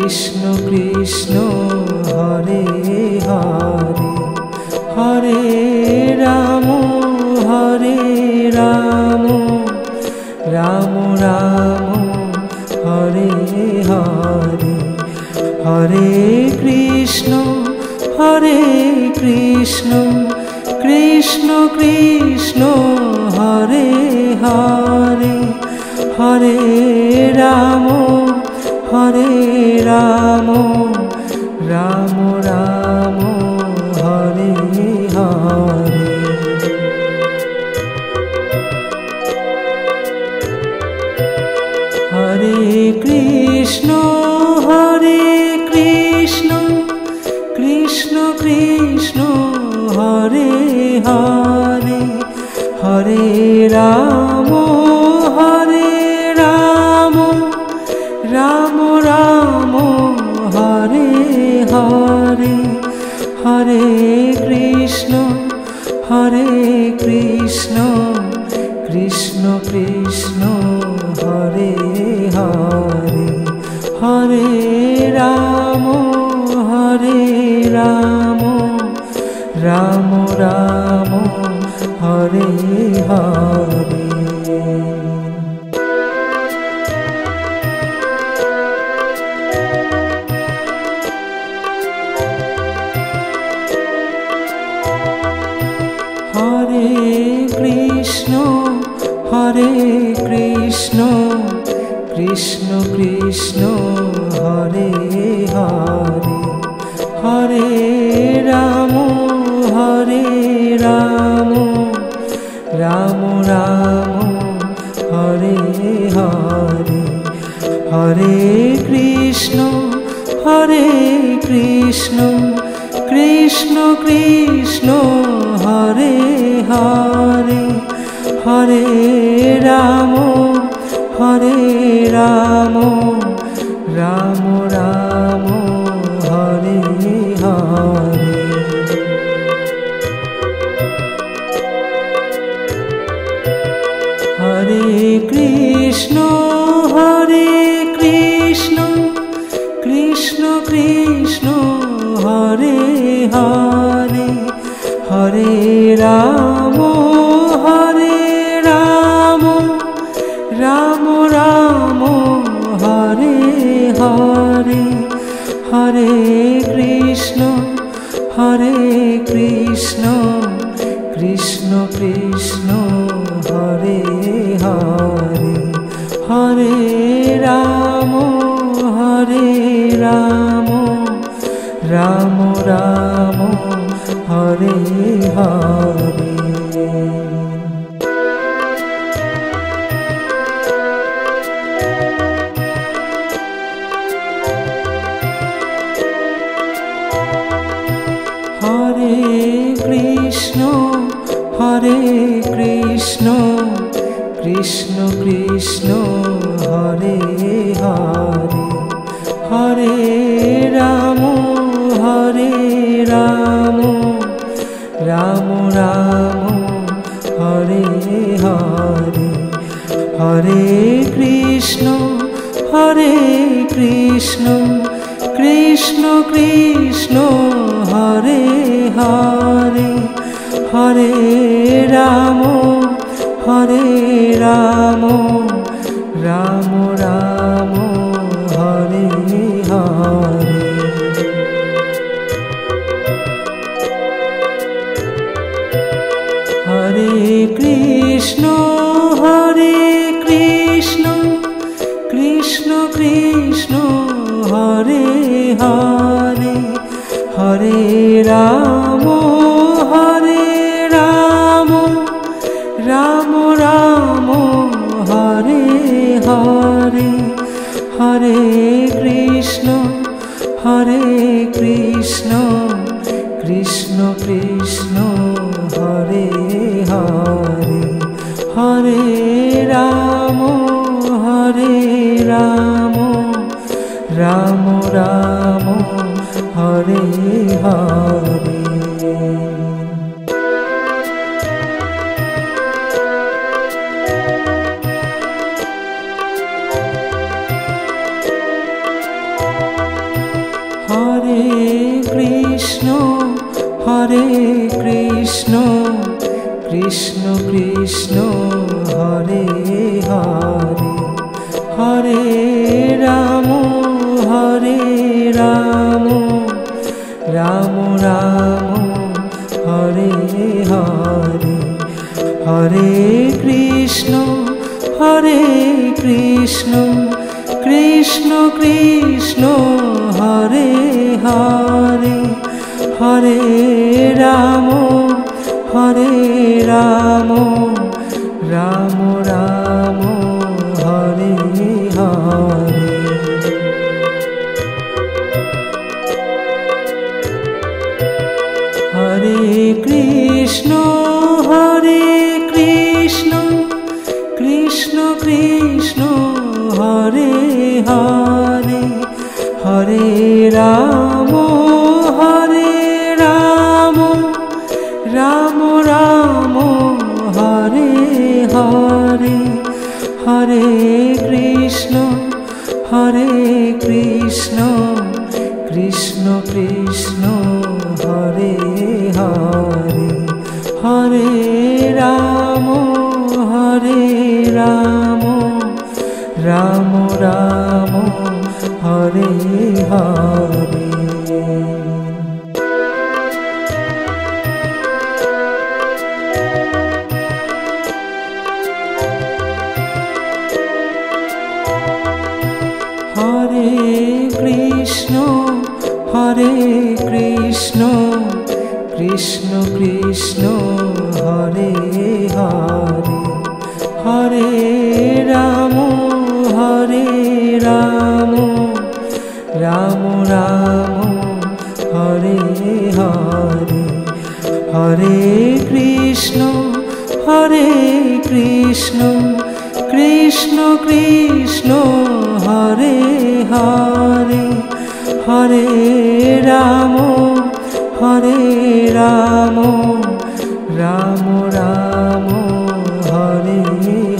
Krishna Krishna Hare Hare Hare Ram Ram Ram Hare Hare Hare Krishna Krishna Krishna Hare Hare Hare Ram Ram Ram Hare Hare Hare Krishna Krishna Krishna Hare Hare Hare Ram Ram Ram Hare Hare Hare Krishna Krishna Krishna Hare Hare Hare Ram Ram Ram Hare Hare Hare Krishna Krishna Krishna Hare Hare Hare Ram Ram Ram Hare Hare Hare Krishna Krishna Krishna Hare Hare Hare Ram Ram Ram Hare Hare Hare Krishna Krishna Krishna Hare Hare Hare Ram Ram Ram Hare Hare Hare Krishna Krishna Krishna Hare Hare Hare Ram Ram Ram Hare Hare Hare Krishna Krishna Krishna Hare Hare Hare Ram Ram Ram Hare Hare Hare Krishna Krishna Krishna Hare Hare Hare Ram Ram Ram Hare Hare Hare Krishna Krishna Krishna Hare Hare Hare Ram Ram Ram Hare Hare Hare Krishna Krishna Krishna Hare Hare Hare Ram Ram Ram Hare Hare Hare Krishna Krishna Krishna Hare Hare Hare Ram Ram Ram Hare Hare Hare Krishna Krishna Krishna Hare Hare Hare Ram Ram Ram Hare Hare Hare Krishna Krishna Krishna Hare Hare Hare Ram Ram Ram Hare Hare Hare Krishna Krishna Krishna Hare Hare Hare Ram Ram Ram Hare Hare Hare Krishna Krishna Krishna Hare Hare Hare Ram Ram Ram Hare Hare Hare Krishna Krishna Krishna Hare Hare Hare Ram Ram Ram Hare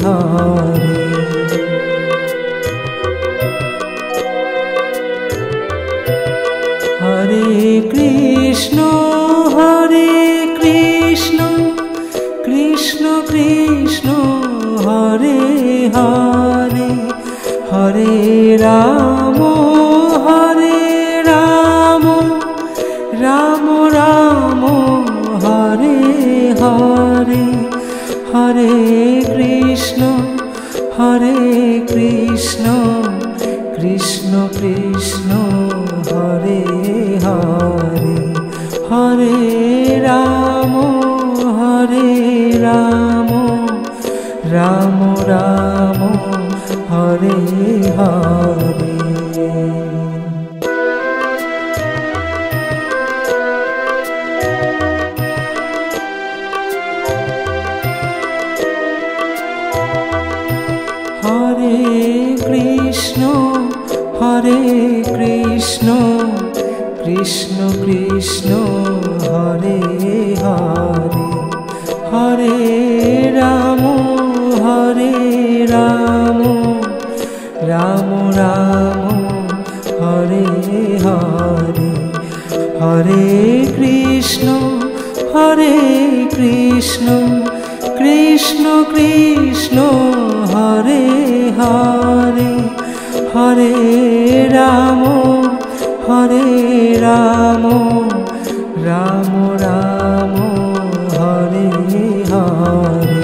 Hare Hare Krishna Krishna Krishna Hare Hare Hare Ram Ram Ram Hare Hare Hare Krishna Krishna Krishna Hare Hare Hare Ram Ram Ram Hare Hare Hare Krishna Krishna Krishna Hare Hare Hare Ram Ram Ram Hare Hare Hare Krishna Krishna Krishna Hare Hare Hare Ram Ram Ram Hare Hare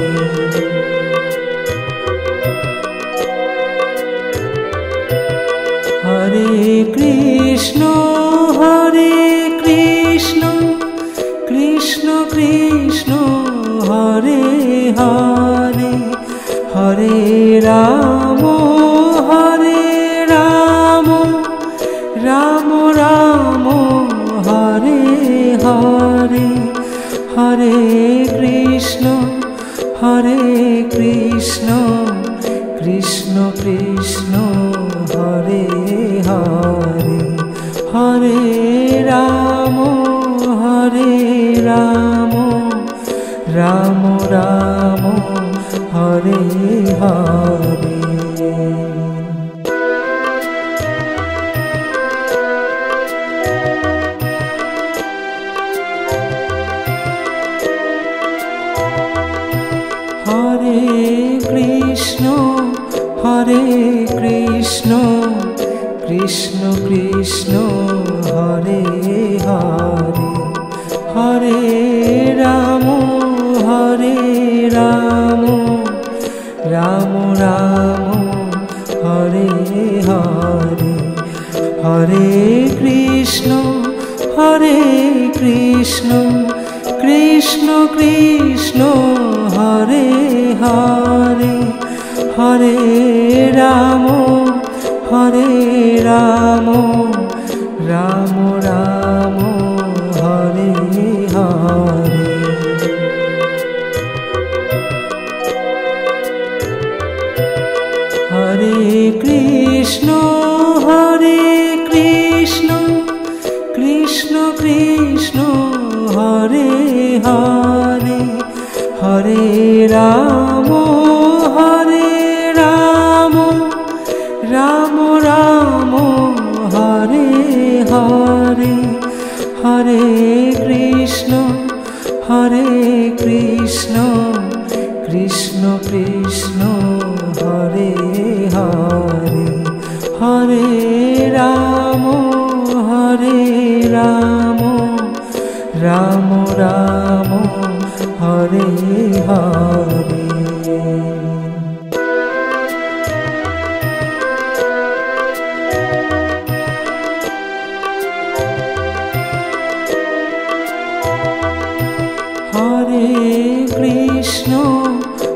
Hare Krishna Krishna Krishna Hare Hare Hare Ram Ram Ram Hare Hare Hare Krishna Krishna Krishna Hare Hare Hare Ram Ram Ram Hare Hare Krishna Krishna Hare Hare Hare Ram Ram Ram Hare Hare Hare Krishna Krishna Krishna Hare Hare Hare Ram Ram Ram Hare Hare Hare Krishna Krishna Krishna Hare Hare Hare Ram Ram Ram Hare Hare Hare Krishna Krishna Krishna Hare Hare Hare Ram Ram Ram Hare Hare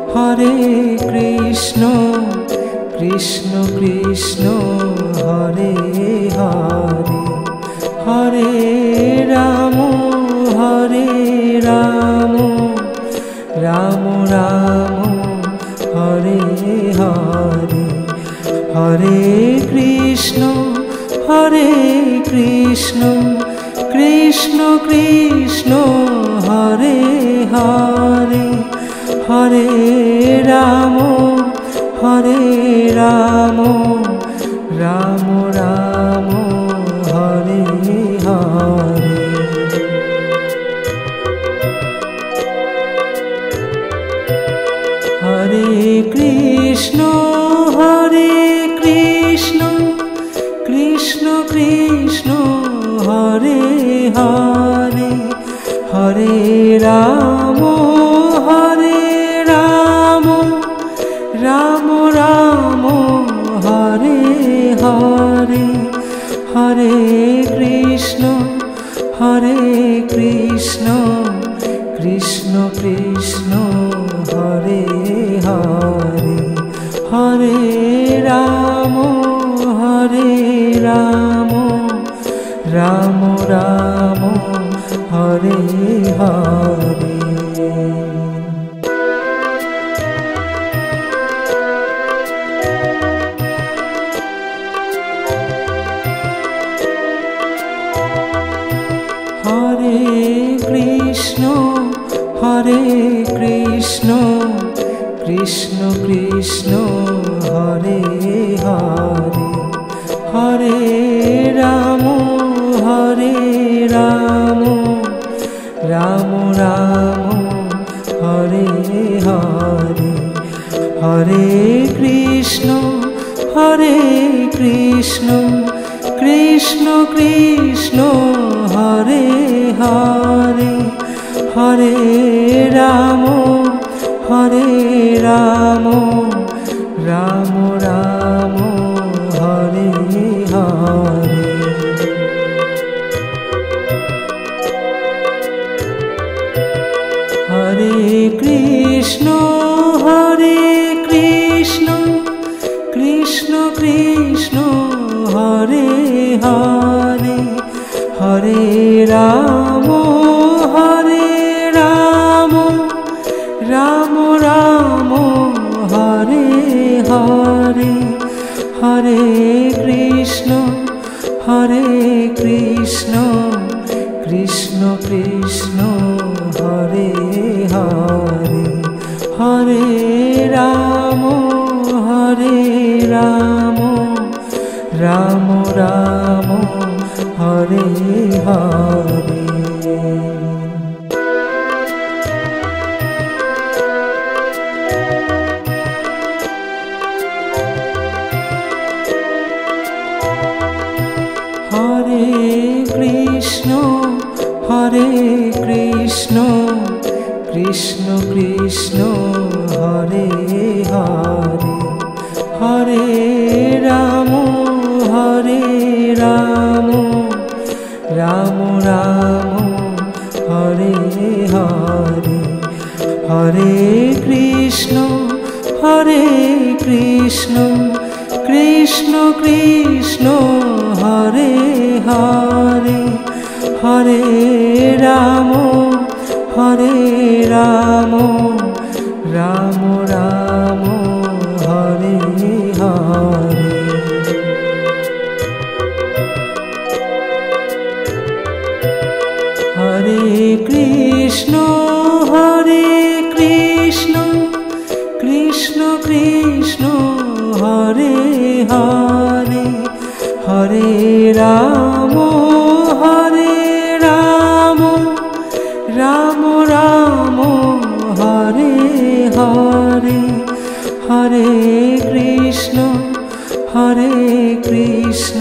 Hare Krishna Krishna Krishna Hare Hare Hare Ram Ram Ram Hare Hare Hare Krishna Krishna Krishna Hare Hare Hare Ram Ram Ram Hare Hare Hare Krishna Krishna Krishna Hare Hare Hare Ram Ram Ram Hare Hare Hare Krishna Krishna Krishna Hare Hare Hare Ram Ram Ram Hare Hare Hare Krishna Krishna Krishna Hare Hare Hare Ram Ram Ram Hare Hare Hare Krishna Krishna Krishna Hare Hare Hare Ram Ram Ram Hare Hare Hare Krishna Krishna Krishna Hare Hare Hare Ram Ram Ram Hare Hare Hare Krishna Krishna Krishna Hare Hare Hare Ram Ram Ram Hare Hare Krishna Hare Krishna Krishna Krishna Hare Hare Hare Ram Ram Ram Hare Hare Hare Krishna Krishna Krishna Hare Hare Hare Ram Ram Ram Hare Hare Hare Krishna Krishna Krishna Hare Hare Hare Ram Ram Ram Hare Hare Hare Krishna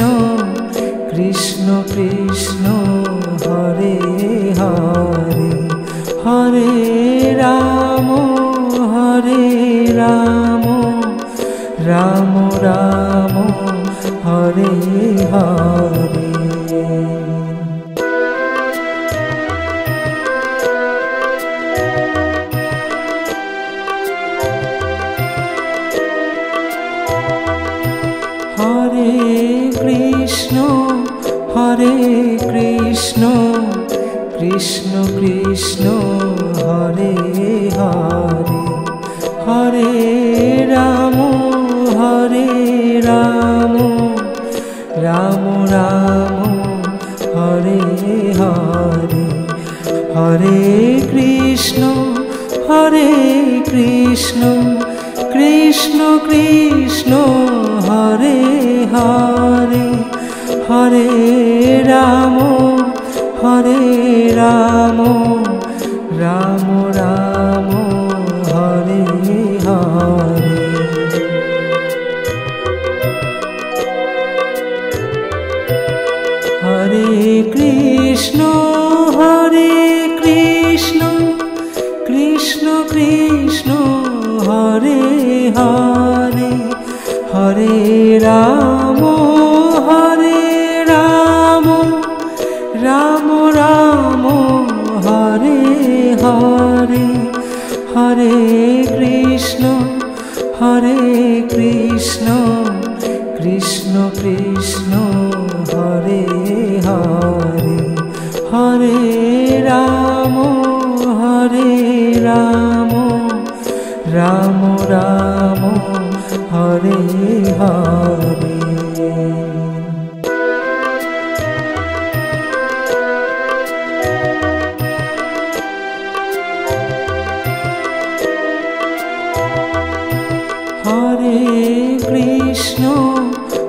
Krishna Krishna Hare Hare Hare Ram Ram Ram Hare Hare Hare Krishna Krishna Krishna Hare Hare Hare Ram Ram Ram Hare Hare Hare Krishna Krishna Krishna Hare Hare Hare Ram Ram Ram Hare Hare Hare Krishna Krishna Krishna Hare Hare Hare Ram Ram Ram Hare Hare Hare Krishna Krishna Krishna Hare Hare Hare Ram Ram Ram Hare Hare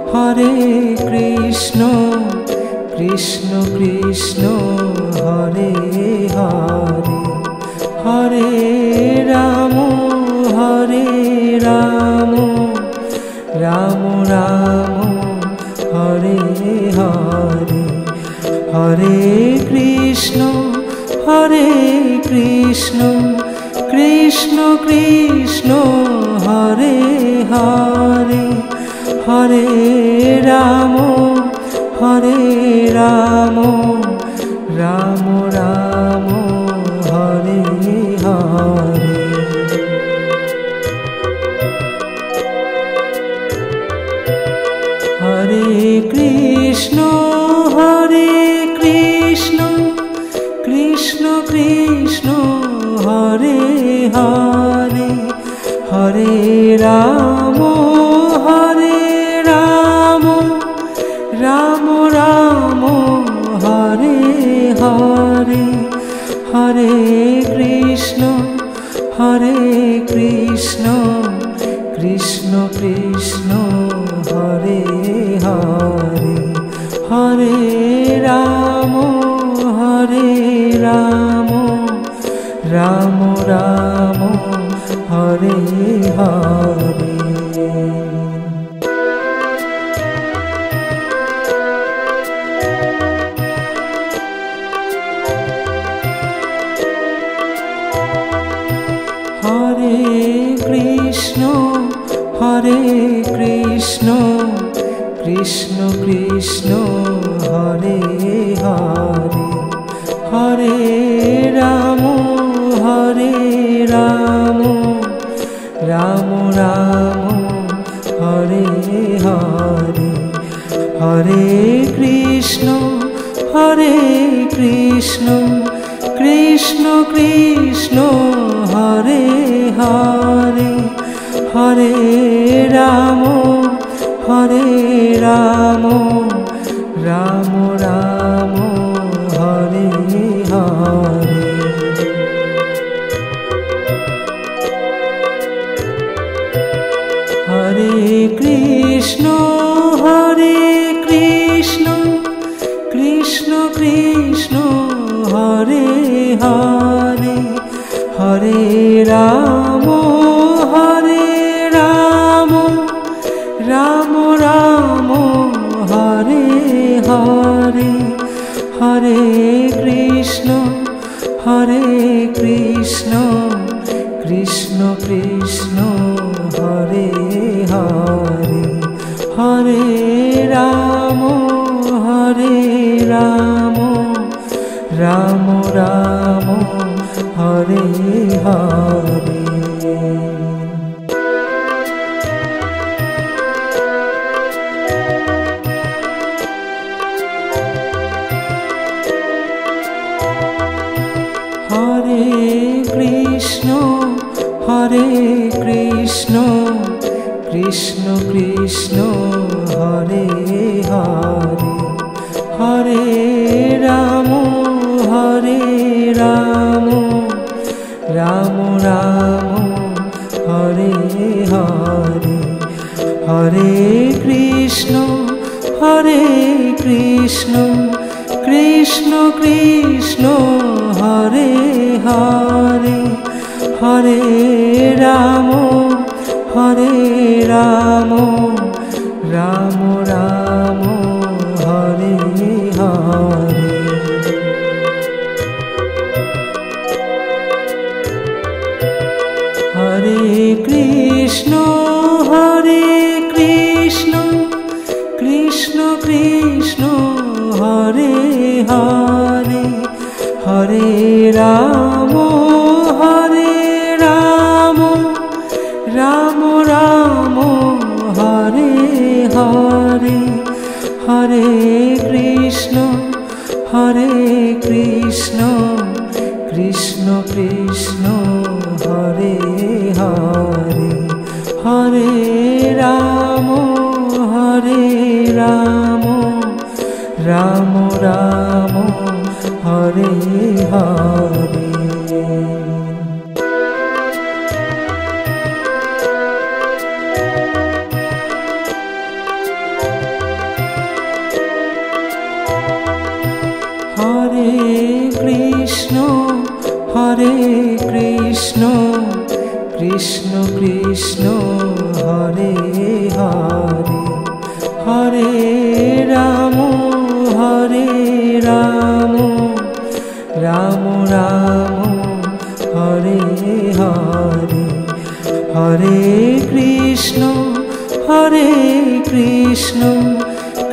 Hare Krishna Krishna Krishna Hare Hare Hare Ram Ram Ram Hare Hare Hare Krishna Krishna Krishna Hare Hare Hare Ram Ram Ram Hare Hare Hare Krishna Krishna Krishna Hare Hare Hare Ram Ram Ram Hare Hare Hare Krishna Krishna Krishna Hare Hare Hare Ram Ram Ram Hare Hare Krishna Hare Hare Hare Ram Ram Ram Hare Hare Hare Krishna Krishna Krishna Hare Hare Hare Ram Ram Ram Hare Hare Hare Krishna Krishna Krishna Hare Hare Hare Ram Ram Ram Hare Hare Hare Krishna Krishna Krishna Hare Hare Hare Ram Ram Ram Hare Hare Hare Krishna Krishna Krishna Hare Hare Hare Ram Ram Ram Hare Hare Hare Krishna Krishna Krishna Hare Hare Hare Ram Ram Ram Hare Hare Hare Krishna Krishna Krishna Hare Hare Hare Ram Ram Ram Hare Hare Hare Krishna Krishna Krishna Hare Hare Hare Ram Ram Ram Hare Hare Hare Krishna Krishna Krishna Hare Hare Hare Ram Ram Ram Hare Hare Hare Krishna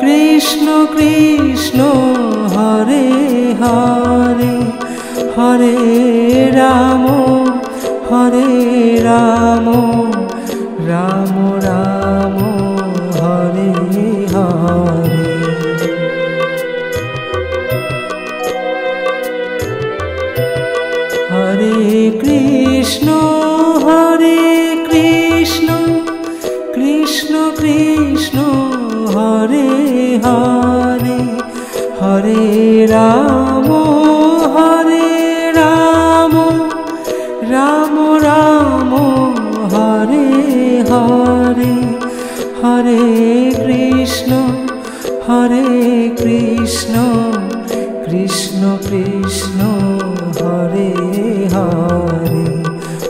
Krishna Krishna Hare Hare Hare Ram Ram Ram Hare Hare Hare Krishna Krishna Krishna Hare Hare Hare Ram Ram Ram Hare Hare Hare Krishna Krishna Krishna Hare Hare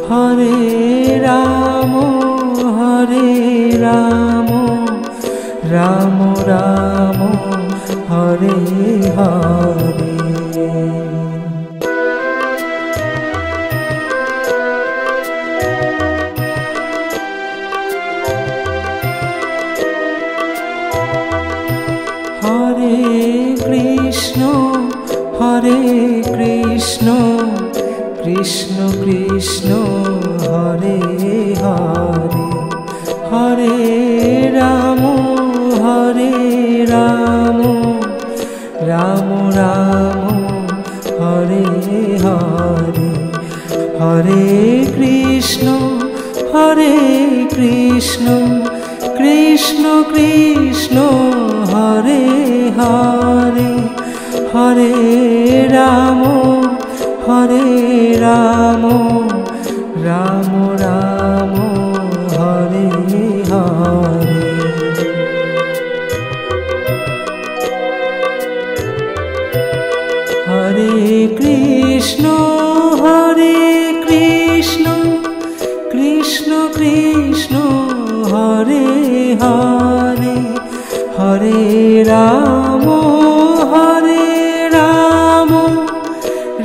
Hare Ram Ram Ram Hare Hare Hare Krishna Krishna Krishna Hare Hare Hare Ram Ram Ram Hare Hare Hare Krishna Krishna Krishna Hare Hare Hare Ram Ram Ram Hare Hare Hare Krishna Krishna Krishna Hare Hare Hare Ram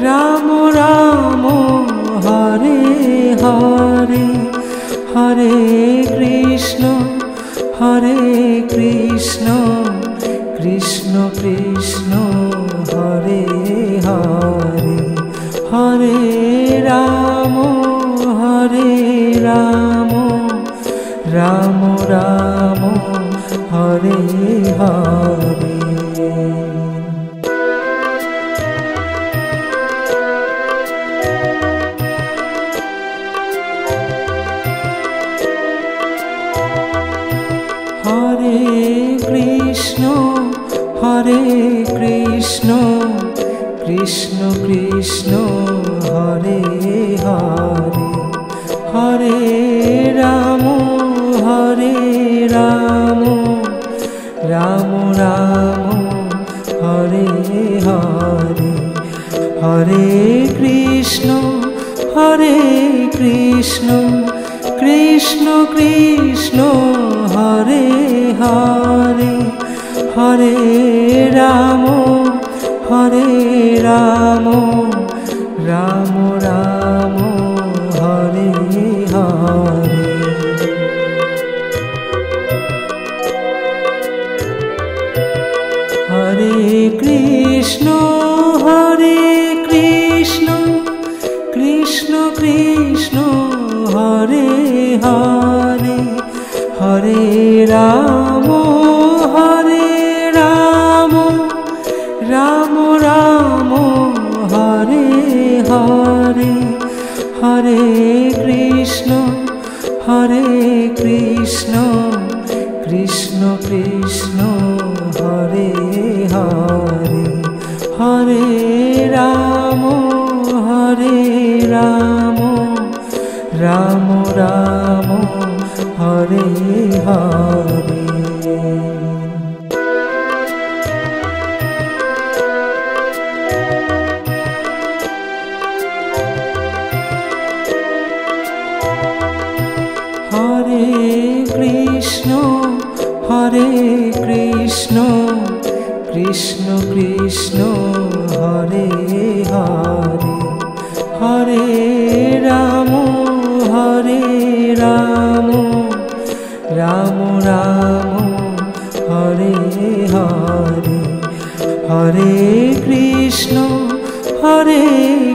Ram Ram Hare Hare Hare Krishna Krishna Krishna Hare Hare Hare Ram Ram Ram Hare Hare Hare Krishna Krishna Krishna Hare Hare Hare Ram Ram Ram Hare Hare Hare Krishna Krishna Krishna Hare Hare Hare Ram Ram Ram Hare Hare Hare Krishna Krishna Krishna Hare Hare Hare Ram Ram Ram Hare Hare Hare Krishna Krishna Krishna Hare Hare Hare Ram Ram Ram Hare Hare Hare Krishna Krishna Krishna Hare Hare Hare Ram Ram Ram Hare Hare Hare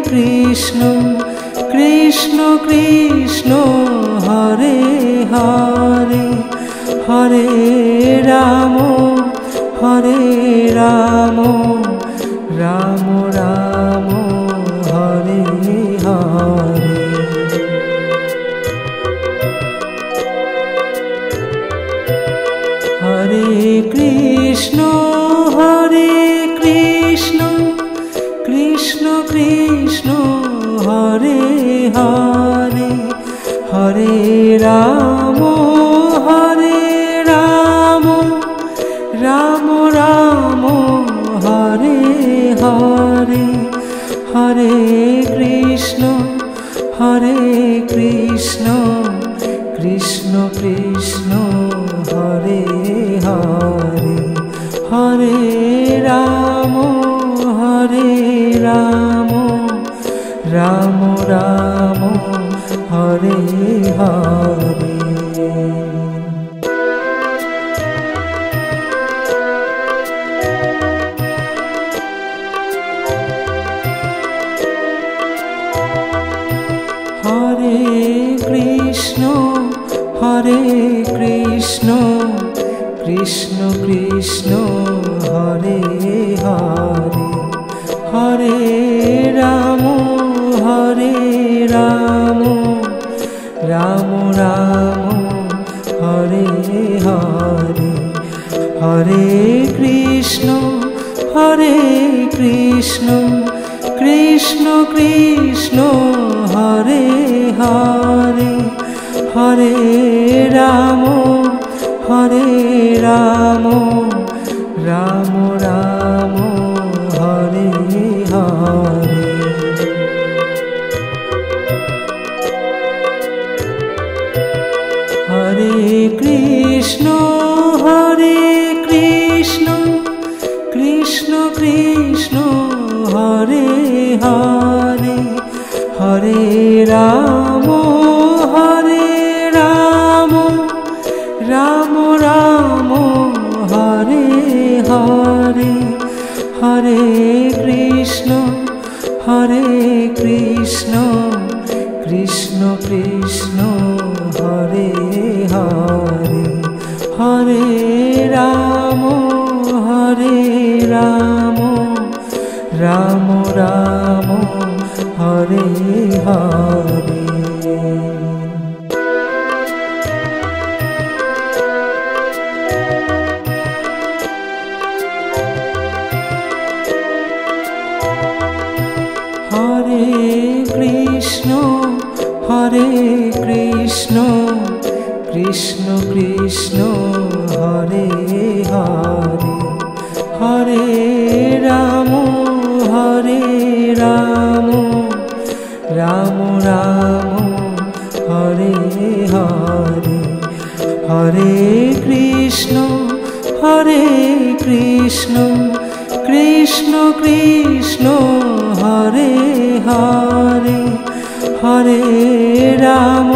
Krishna Krishna Krishna Hare Hare Hare Ram Ram Ram Hare Hare Hare Krishna Krishna Krishna Hare Hare Hare Ram Ram Ram Hare Hare Hare Krishna Krishna Krishna Hare Hare Hare Ram Ram Ram Hare Hare Krishna Hare Hare, Hare Ram Ram Ram Hare Hare, Hare Krishna Krishna Krishna Hare Hare, Hare Ram Ram Ram Hare Hare. Hare Krishna Krishna Krishna Hare Hare, Hare Ram Ram Ram Hare Hare, Hare Krishna Krishna Krishna Hare Hare, Hare Ram Ram Ram Hare Hare. Hare Krishna Krishna Krishna Hare Hare, Hare Ram Ram Ram Hare Hare, Hare Krishna Krishna Krishna Hare Hare, Hare Ram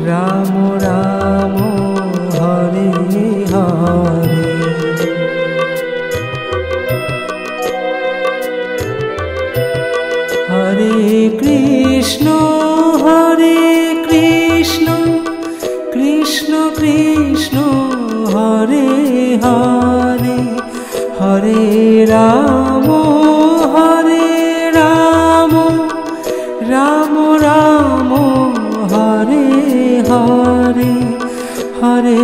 Ram Ram Hare Hare. Hare Krishna Krishna Krishna Hare Hare, Hare Ram Ram Ram Hare Hare, Hare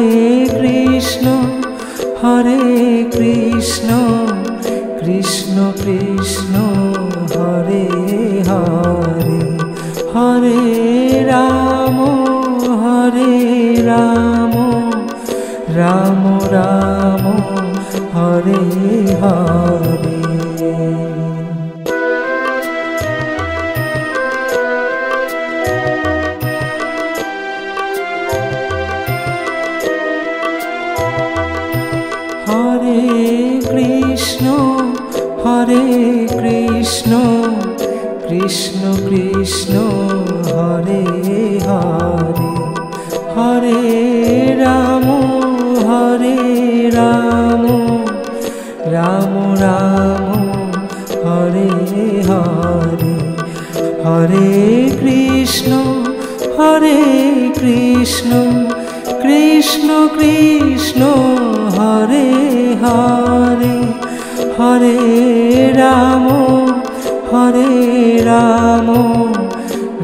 Krishna Krishna Krishna Hare Hare, Hare Ram Ram Ram Hare Hare. Hare Krishna Krishna Krishna Hare Hare, Hare Ram Ram Ram Hare Hare, Hare Krishna Krishna Krishna Hare Hare, Hare Ram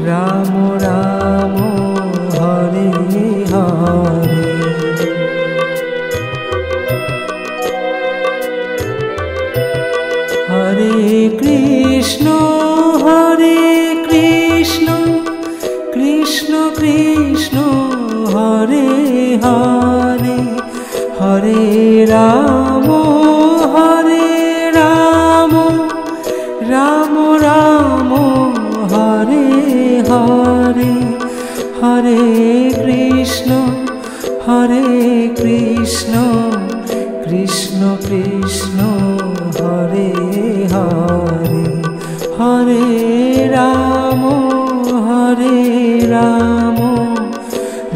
Ram Ram Hare Hare. Hare Krishna Krishna Krishna Hare Hare, Hare Ram Ram Ram Hare Hare, Hare Krishna Krishna Krishna Hare Hare, Hare Ram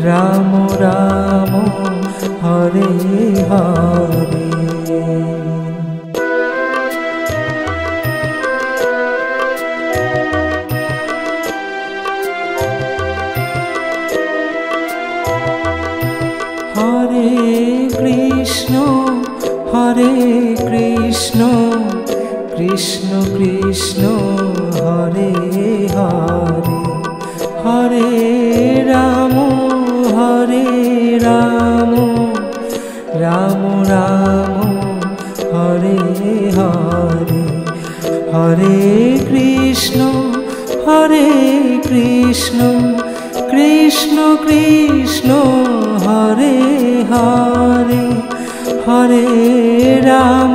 Ram Ram Hare Hare. Krishna Krishna Hare Hare Hare Ram Ram Ram Hare Hare Hare Krishna Krishna Krishna Hare Hare Hare Ram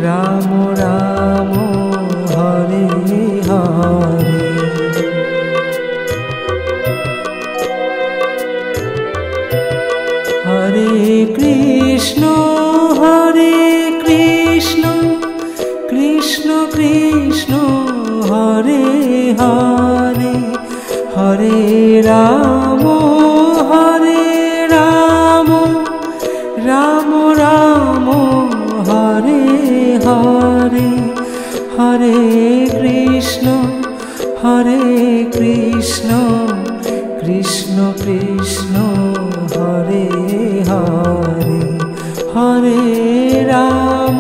Ram Ram Hare Hare Hare Krishna Krishna Krishna Hare Hare Hare Ram Ram Ram Hare Hare Hare Krishna Krishna Krishna Hare Hare Hare Ram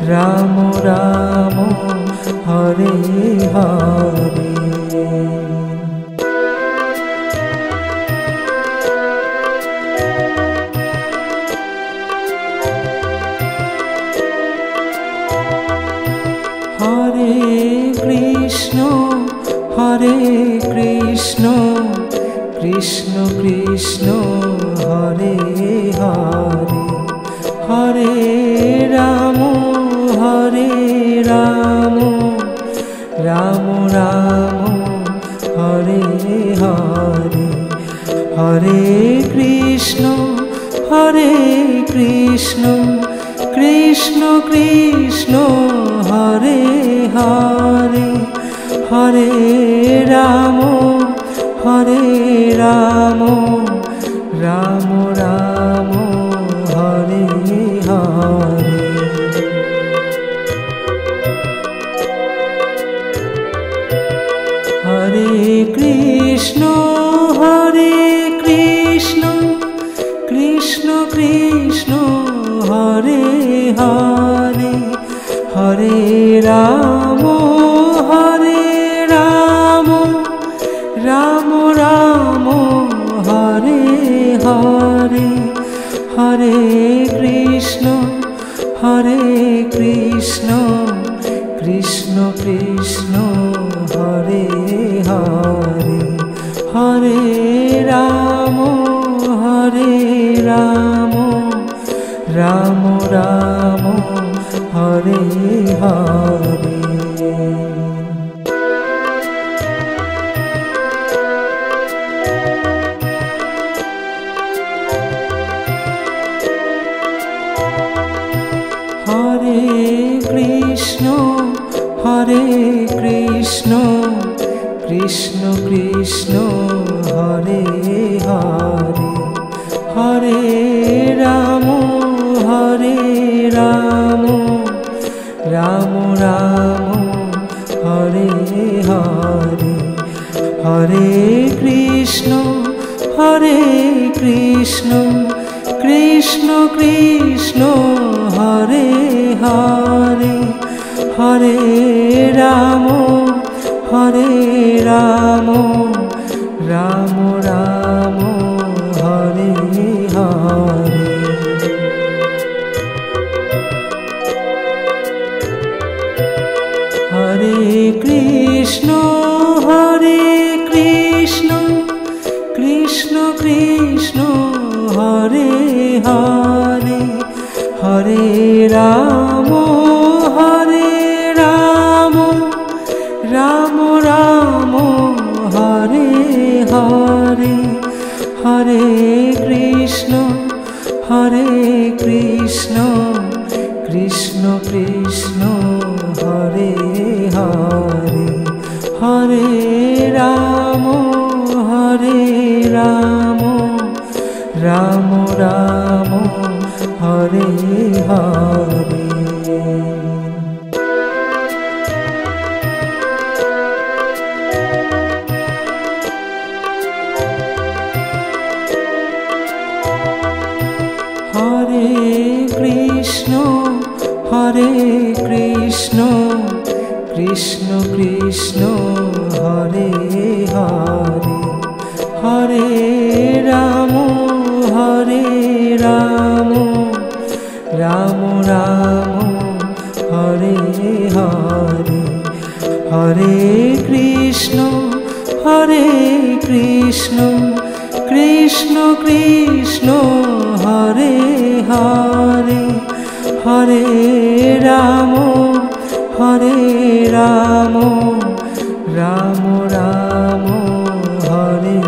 Ram Ram Hare Hare Hare Krishna Krishna Krishna Hare Hare Hare Ram Ram Ram Hare Hare Hare Krishna Krishna Krishna Hare Hare Hare Ram Ram Ram Hare Hare Hare Krishna Krishna Krishna Hare Hare Hare Ram Ram Ram Hare Hare Hare Krishna Krishna Krishna Hare Hare Hare Ram Ram Ram Hare Hare Hare Krishna Krishna Krishna Hare Hare Hare Ram Ram Ram Hare Hare Hare Krishna Krishna Krishna Hare Hare Hare Ram Ram Ram Hare Hare Hare Krishna Krishna Krishna Hare Hare Hare Ram Ram Ram Hare Hare Hare Krishna Krishna Krishna Hare Hare Hare Ram Ram Ram Hare Hare Krishna Krishna Krishna Hare Hare Hare Ram Ram Ram Hare Hare Hare Krishna Krishna Krishna Hare Hare Hare Ram Ram Ram Hare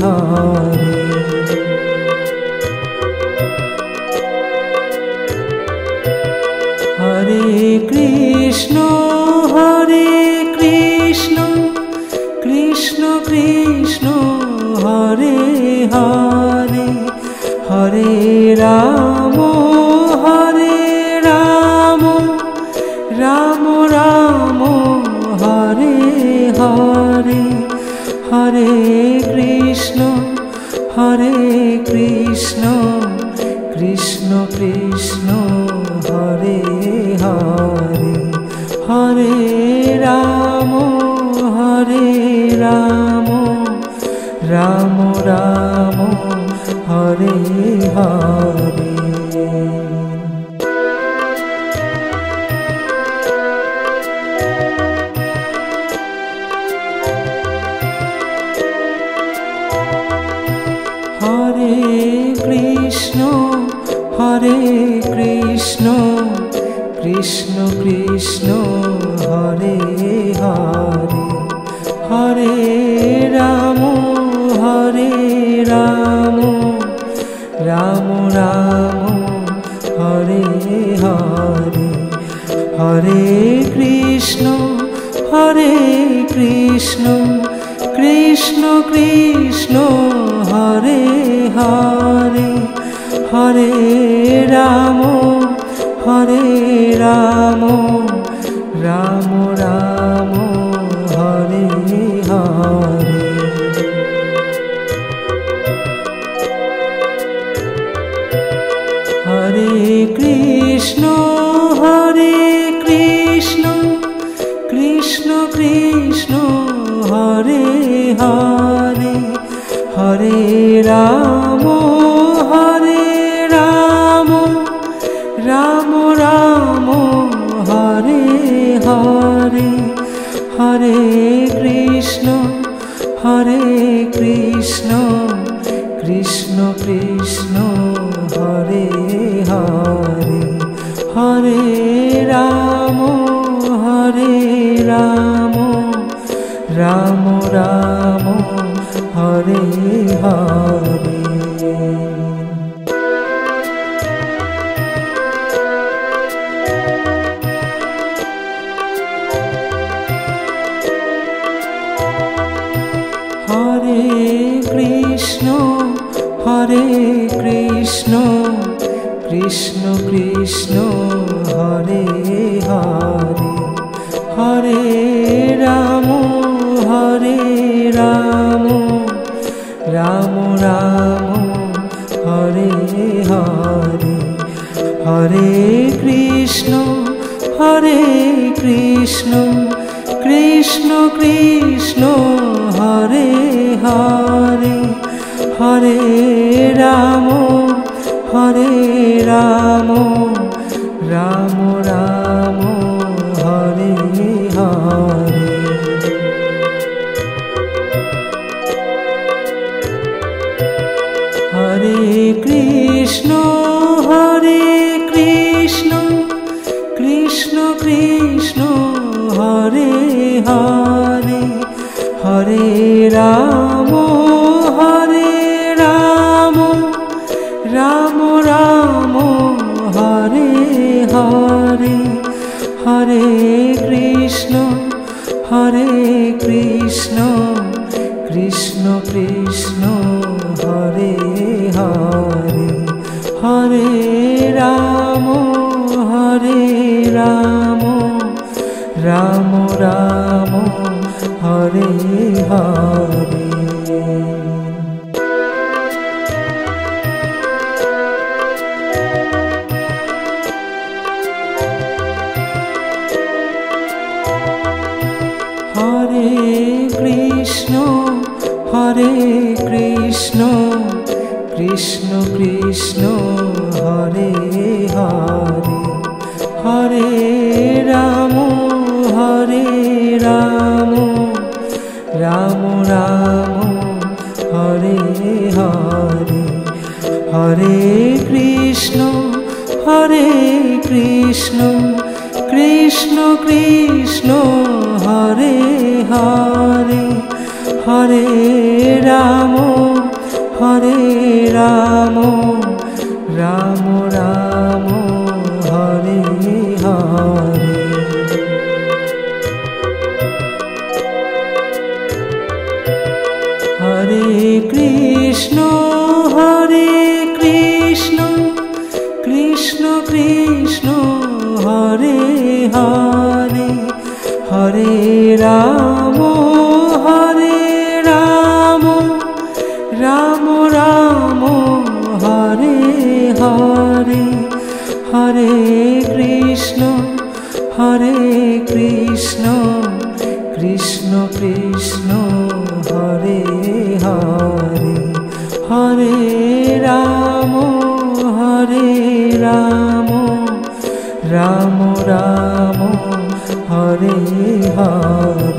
Hare Hare Krishna Krishna Krishna Hare Hare Hare Ram Ram Ram Hare Hare Hare Krishna Krishna Krishna Hare Hare Hare Ram Ram Ram Hare Hare Hare Krishna Krishna Krishna Hare Hare Hare Ram Ram Ram Hare Hare Hare Krishna Krishna Krishna Hare Hare Hare Ram Ram Ram Hare Hare Hare Krishna Krishna Krishna Hare Hare Hare Ram Ram Ram Hare Hare Hare Krishna Krishna Krishna Hare Hare Hare Ram Ram Ram Hare Hare Hare Krishna Krishna Krishna Hare Hare Hare Ram Ram Ram Hare Hare Hare Krishna Krishna Krishna Hare Hare Hare Ram Ram Ram Hare Hare Hare Krishna Krishna Krishna Hare Hare Hare Ram Ram Ram Hare Hare Hare Krishna Krishna Krishna Hare Hare Hare Ram Ram Ram Hare Hare Krishna Krishna Krishna Hare Hare Hare Ram Ram Ram Hare Hare Hare Krishna Krishna Krishna Hare Hare Hare Ram Ram Ram Hare Hare Hare Krishna Krishna Krishna Hare Hare Hare Ram Ram Ram Hare Hare Hare Krishna Krishna Krishna Hare Hare Hare Ram Ram Ram Hare Hare